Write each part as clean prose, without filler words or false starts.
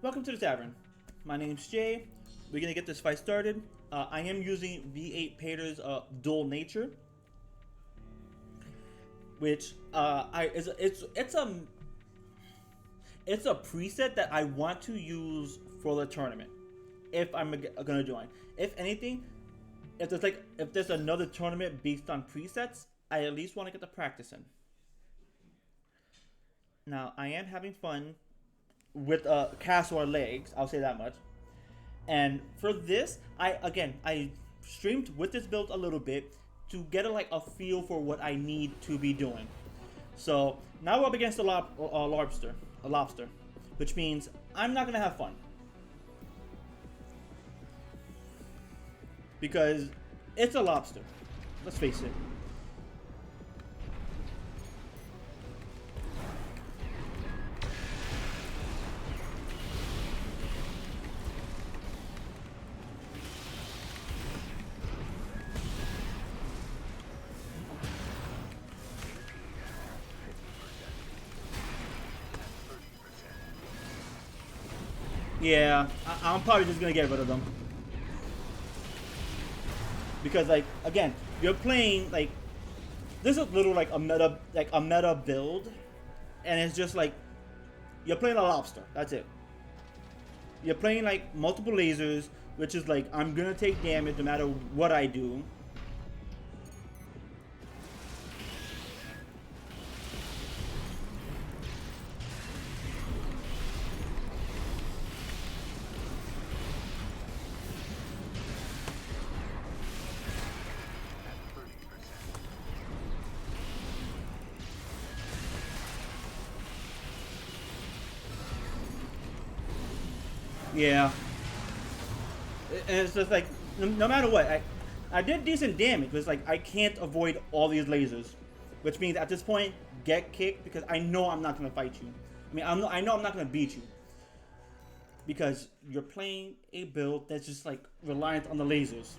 Welcome to the tavern. My name's Jay. We're gonna get this fight started. I am using V.VIII Pater's Dual Nature, which it's a preset that I want to use for the tournament if I'm gonna join. If anything, if there's another tournament based on presets, I at least want to get the practice in. Now I am having fun with Castor legs. I'll say that much. And for this, I streamed with this build a little bit to get a feel for what I need to be doing. So now we're up against a lobster, which means I'm not gonna have fun because it's a lobster. Let's face it. Yeah, I'm probably just gonna get rid of them because, again, you're playing this is literally a meta build, and it's just you're playing a lobster. That's it. You're playing multiple lasers, which is I'm gonna take damage no matter what I do. Yeah, and it's just no matter what, I did decent damage, but it's I can't avoid all these lasers, which means at this point, get kicked because I know I'm not gonna fight you. I mean, I know I'm not gonna beat you because you're playing a build that's just reliant on the lasers.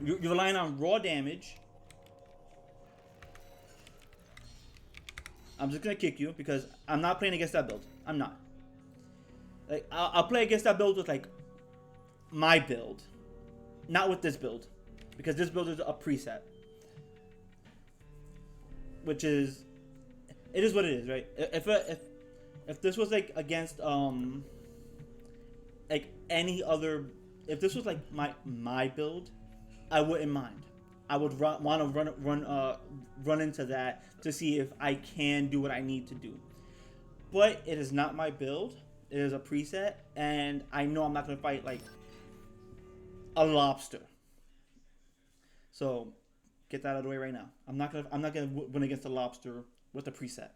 You're relying on raw damage. I'm just gonna kick you because I'm not playing against that build. I'm not. I'll play against that build with my build, not with this build, because this build is a preset, which is, it is what it is, right? If this was against any other, if this was my build, I wouldn't mind. I would want to run into that to see if I can do what I need to do, but it is not my build. It is a preset, and I know I'm not gonna fight a lobster. So get that out of the way right now. I'm not gonna win against a lobster with a preset.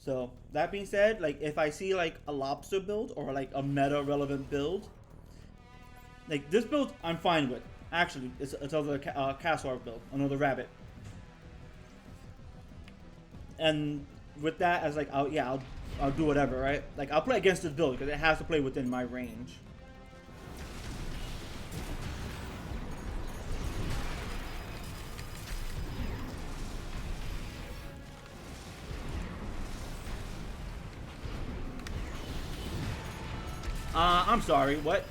So that being said, if I see a lobster build or a meta relevant build, this build I'm fine with. Actually, it's another Castor build, another rabbit. And with that as I'll do whatever, right? I'll play against this build because it has to play within my range. I'm sorry, what?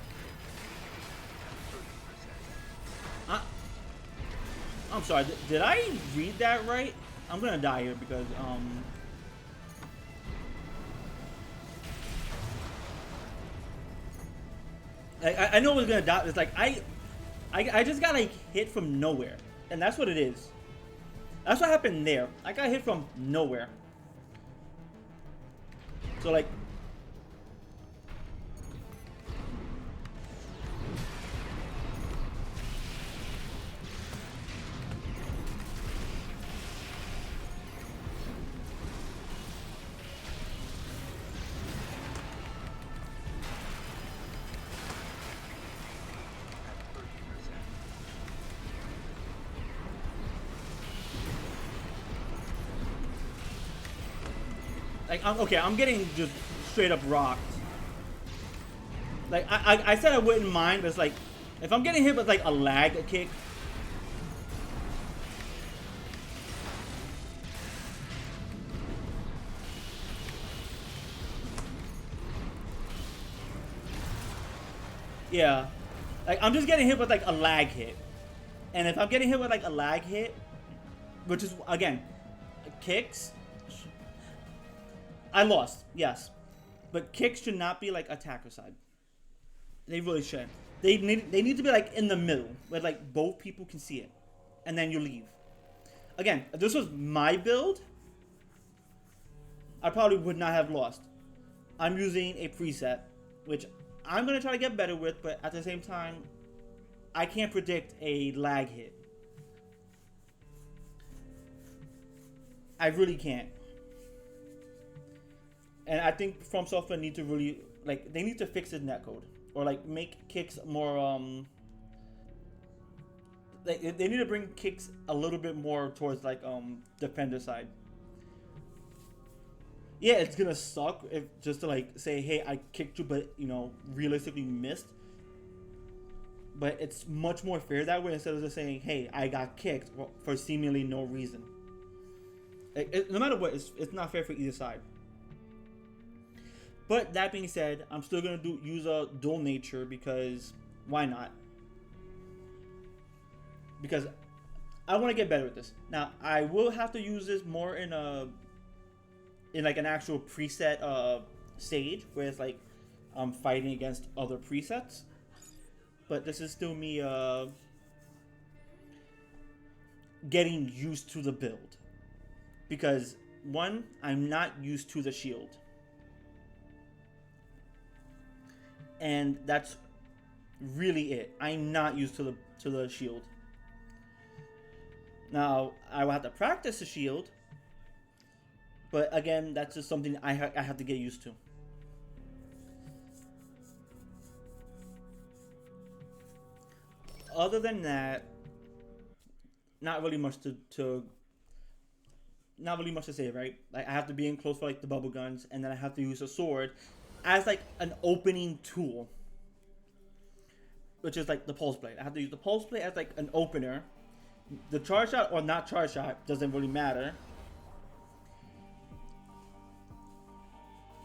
I'm sorry, did I read that right? I'm gonna die here because I know I was gonna die. It's I just got hit from nowhere, and that's what it is. That's what happened there. I got hit from nowhere. So I'm getting just straight up rocked. I said I wouldn't mind, but it's if I'm getting hit with a lag kick, Yeah. Like, I'm just getting hit with, like, a lag hit. And if I'm getting hit with, like, a lag hit, which is, again, kicks, I lost, yes. But kicks should not be, like, attacker side. They really shouldn't. They need to be, like, in the middle, where, like, both people can see it. And then you leave. Again, if this was my build, I probably would not have lost. I'm using a preset, which I'm going to try to get better with, but at the same time, I can't predict a lag hit. I really can't. And I think From Software need to really, like, they need to fix his netcode. Or, like, make kicks more, like, they need to bring kicks a little bit more towards, like, defender side. Yeah, it's gonna suck if just to, like, say, hey, I kicked you, but, you know, realistically missed. But it's much more fair that way instead of just saying, hey, I got kicked for seemingly no reason. No matter what, it's not fair for either side. But that being said, I'm still gonna use a dual nature because why not? Because I want to get better at this. Now I will have to use this more in like an actual preset stage where it's like I'm fighting against other presets. But this is still me getting used to the build. Because one, I'm not used to the shield. And that's really it. I'm not used to the shield. Now, I will have to practice the shield. But again, that's just something I have to get used to. Other than that, not really much not really much to say, right? Like I have to be in close for like the bubble guns, and then I have to use a sword as like an opening tool, which is like the pulse blade. I have to use the pulse blade as like an opener. The charge shot or not charge shot doesn't really matter.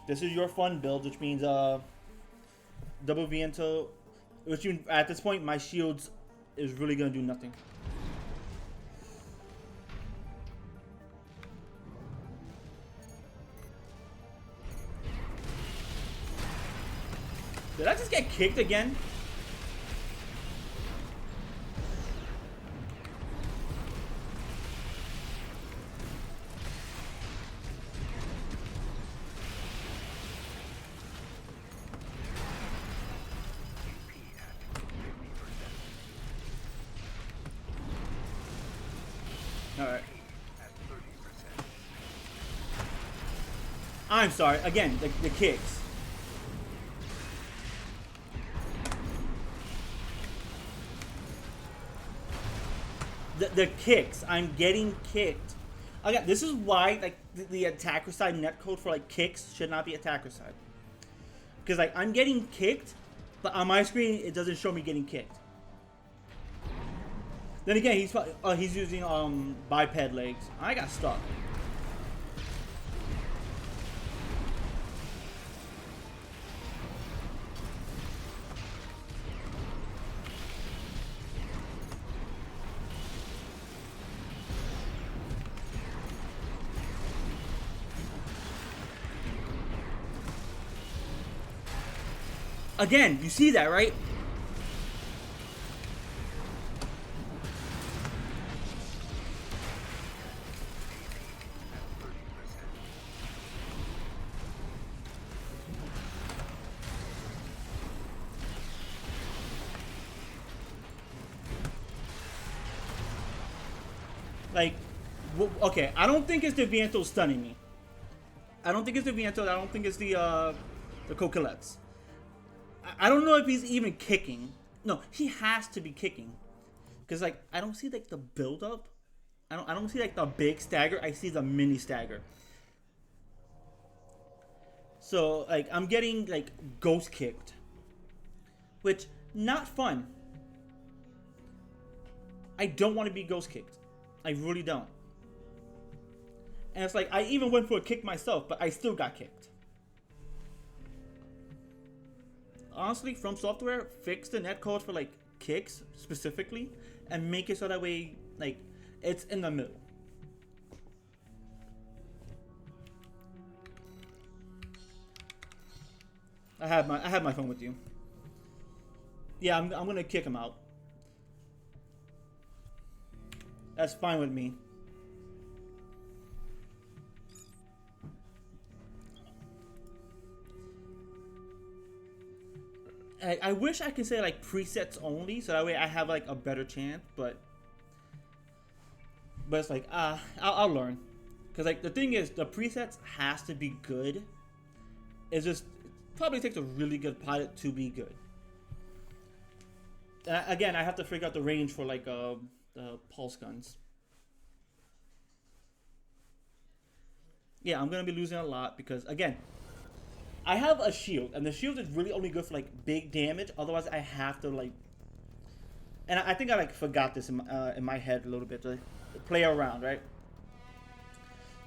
This is your fun build, which means double viento, which means at this point my shields is really gonna do nothing. Did I just get kicked again? Alright. I'm sorry. Again, the kicks. The kicks. I'm getting kicked. Again, this is why like the attacker side netcode for like kicks should not be attacker side. Because like I'm getting kicked, but on my screen it doesn't show me getting kicked. Then again, he's using biped legs. I got stuck. Again, you see that, right? Like, okay, I don't think it's the Viento stunning me. I don't think it's the Viento. I don't think it's the Coquelettes. I don't know if he's even kicking. No, he has to be kicking. Because, like, I don't see, like, the build-up. I don't see, like, the big stagger. I see the mini stagger. So, like, I'm getting, like, ghost kicked. Which, not fun. I don't want to be ghost kicked. I really don't. And it's like, I even went for a kick myself, but I still got kicked. honestly, From Software, fix the netcode for like kicks specifically, and make it so that way like it's in the middle. I have my phone with you. Yeah, I'm gonna kick him out. That's fine with me. I wish I could say like presets only, so that way I have like a better chance. But it's like I'll learn, because like the thing is the presets has to be good. It's just it probably takes a really good pilot to be good. Again, I have to figure out the range for like the pulse guns. Yeah, I'm gonna be losing a lot because again, I have a shield, and the shield is really only good for like big damage. Otherwise, I have to like, and I think I like forgot this in my head a little bit to play around, right?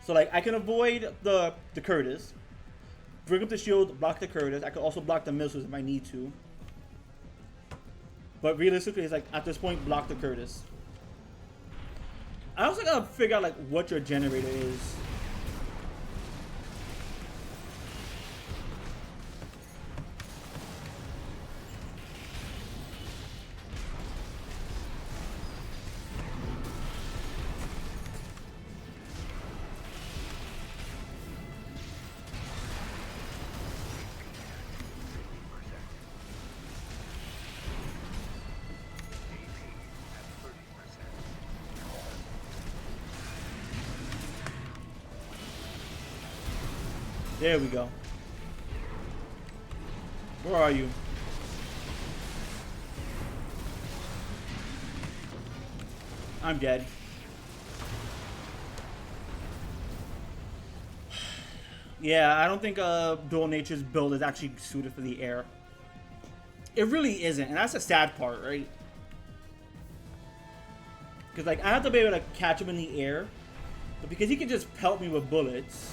So like I can avoid the Curtis, bring up the shield, block the Curtis. I can also block the missiles if I need to. But realistically, it's like at this point, block the Curtis. I also gotta figure out like what your generator is. There we go. Where are you? I'm dead. Yeah, I don't think Dual Nature's build is actually suited for the air. It really isn't, and that's the sad part, right? Because like I have to be able to catch him in the air, but because he can just pelt me with bullets.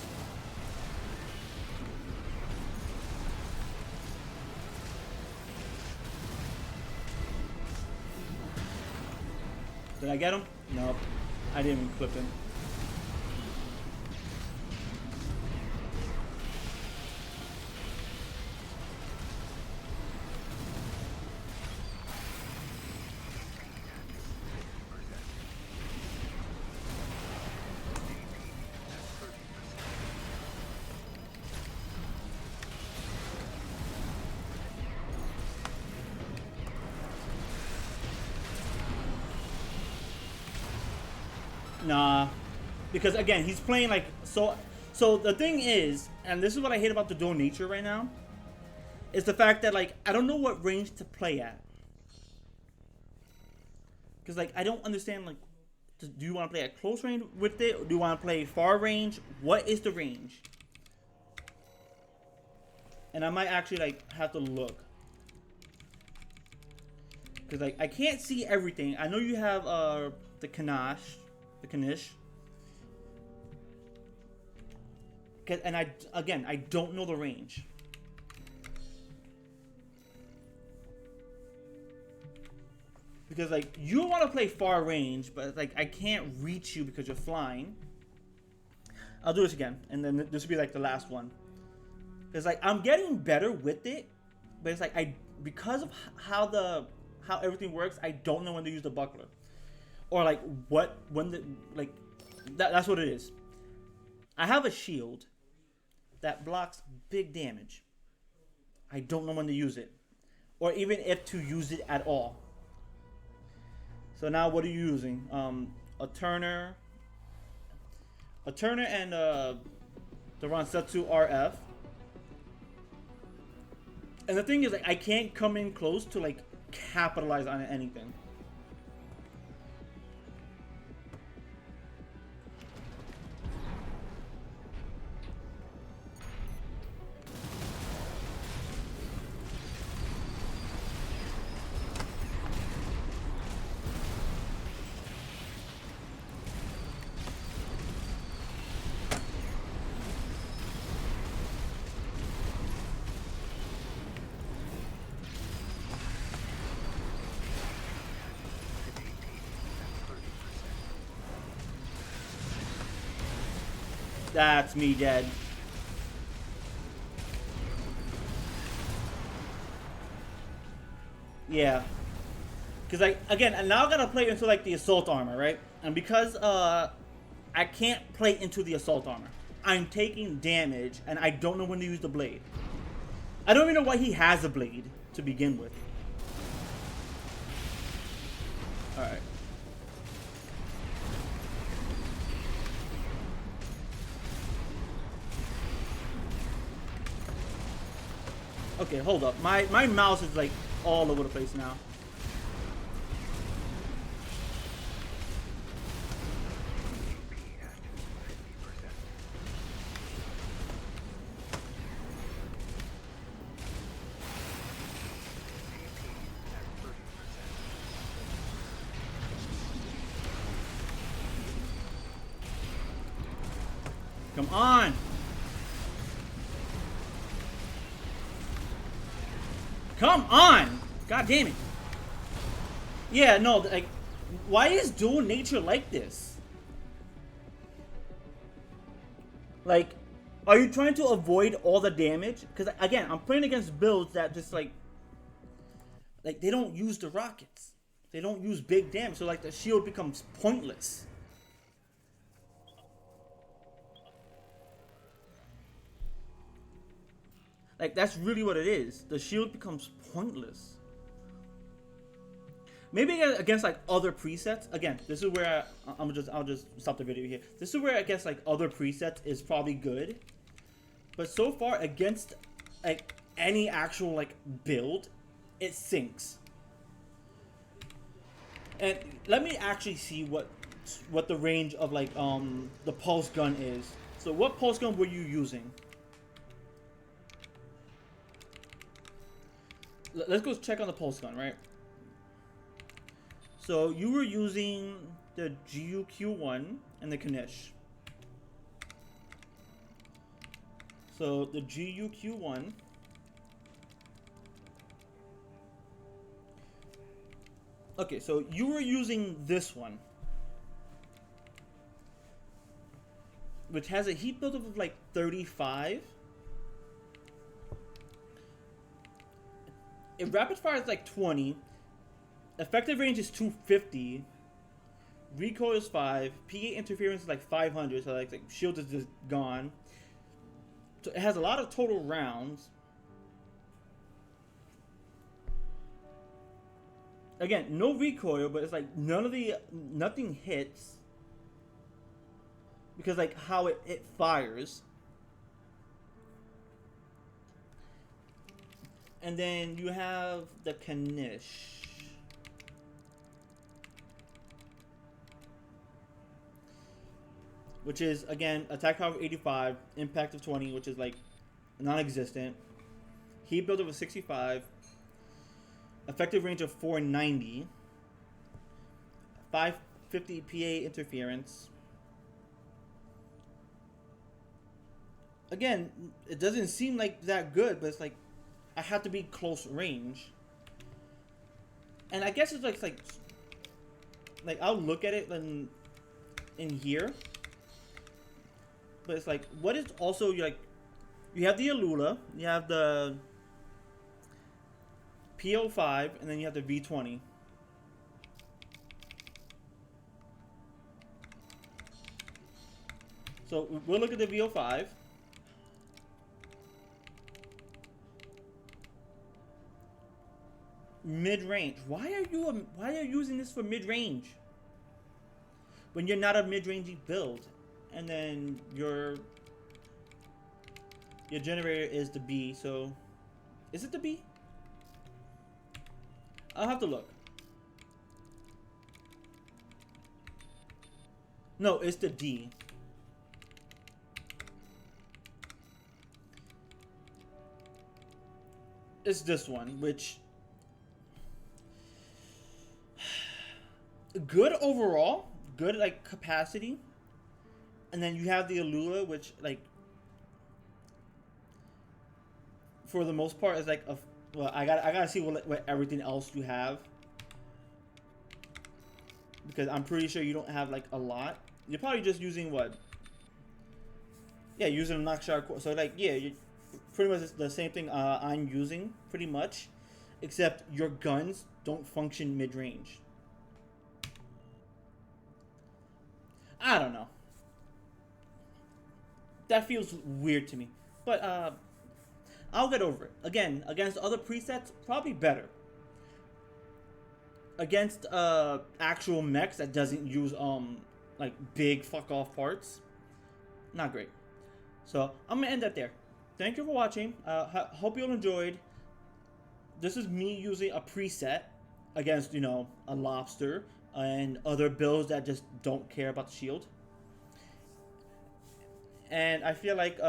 Did I get him? Nope. I didn't even clip him. Nah, because again, he's playing like so. So the thing is, and this is what I hate about the Dual Nature right now, is the fact that like I don't know what range to play at. Because like I don't understand like, do you want to play at close range with it, or do you want to play far range? What is the range? And I might actually like have to look. Because like I can't see everything. I know you have the Kanish. And I don't know the range. Because like you want to play far range, but like I can't reach you because you're flying. I'll do this again, and then this will be like the last one. Because like I'm getting better with it, but it's like because of how everything works, I don't know when to use the buckler. Or like that's what it is. I have a shield that blocks big damage. I don't know when to use it, or even if to use it at all. So now what are you using? A Turner and the Ransetsu RF. And the thing is, like, I can't come in close to like capitalize on anything. That's me dead. Yeah. Because, like, again, and now I gotta play into, like, the assault armor, right? And because, I can't play into the assault armor, I'm taking damage, and I don't know when to use the blade. I don't even know why he has a blade to begin with. Alright. Okay, hold up. My mouse is, like, all over the place now. Come on! Come on! God damn it. Yeah, no, like, why is dual nature like this? Like, are you trying to avoid all the damage? Because, again, I'm playing against builds that just, like, they don't use the rockets. They don't use big damage, so, like, the shield becomes pointless. Like, that's really what it is. The shield becomes pointless. Maybe against, like, other presets. Again, this is where I'll just stop the video here. This is where I guess, like, other presets is probably good. But so far against, like, any actual, like, build, it sinks. And let me actually see what the range of, like, the pulse gun is. So what pulse gun were you using? Let's go check on the pulse gun, right? So you were using the GUQ1 and the Knish. So the GUQ1. Okay, so you were using this one, which has a heat buildup of like 35. If rapid fire is like 20, effective range is 250, recoil is 5, PA interference is like 500, so like shield is just gone. So it has a lot of total rounds. Again, no recoil, but it's like nothing hits because like how it fires. And then you have the Knish. Which is, again, attack power of 85, impact of 20, which is, like, non-existent. Heat buildup of 65. Effective range of 490. 550 PA interference. Again, it doesn't seem like that good, but it's like, I have to be close range. And I guess it's like I'll look at it in here. But it's like, what is also, like, you have the Alula, you have the PO5, and then you have the V.20. So we'll look at the VO5. Mid-range. Why are you using this for mid-range? When you're not a mid-rangey build. And then your generator is the B, so is it the B? I'll have to look. No, it's the D. It's this one, which good overall, good like capacity. And then you have the Alula, which, like, for the most part, is like a. Well, I gotta see what everything else you have, because I'm pretty sure you don't have like a lot. You're probably just using what? Yeah, using a knock shot. So like, yeah, pretty much the same thing I'm using, pretty much, except your guns don't function mid range. I don't know. That feels weird to me, but I'll get over it. Again, against other presets, probably better. Against actual mechs that doesn't use like big fuck off parts, not great. So I'm gonna end that there. Thank you for watching. Hope you all enjoyed. This is me using a preset against, you know, a lobster and other builds that just don't care about the shield. And I feel like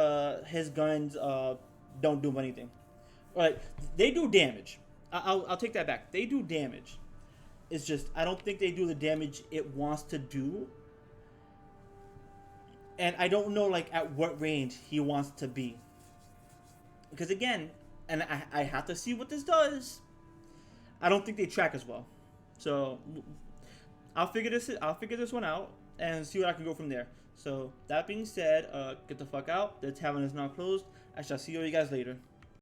his guns don't do anything. Right? They do damage. I'll take that back. They do damage. It's just I don't think they do the damage it wants to do. And I don't know like at what range he wants to be. Because again, and I have to see what this does. I don't think they track as well. So I'll figure this one out and see what I can go from there. So that being said, get the fuck out. The tavern is now closed. I shall see you guys later.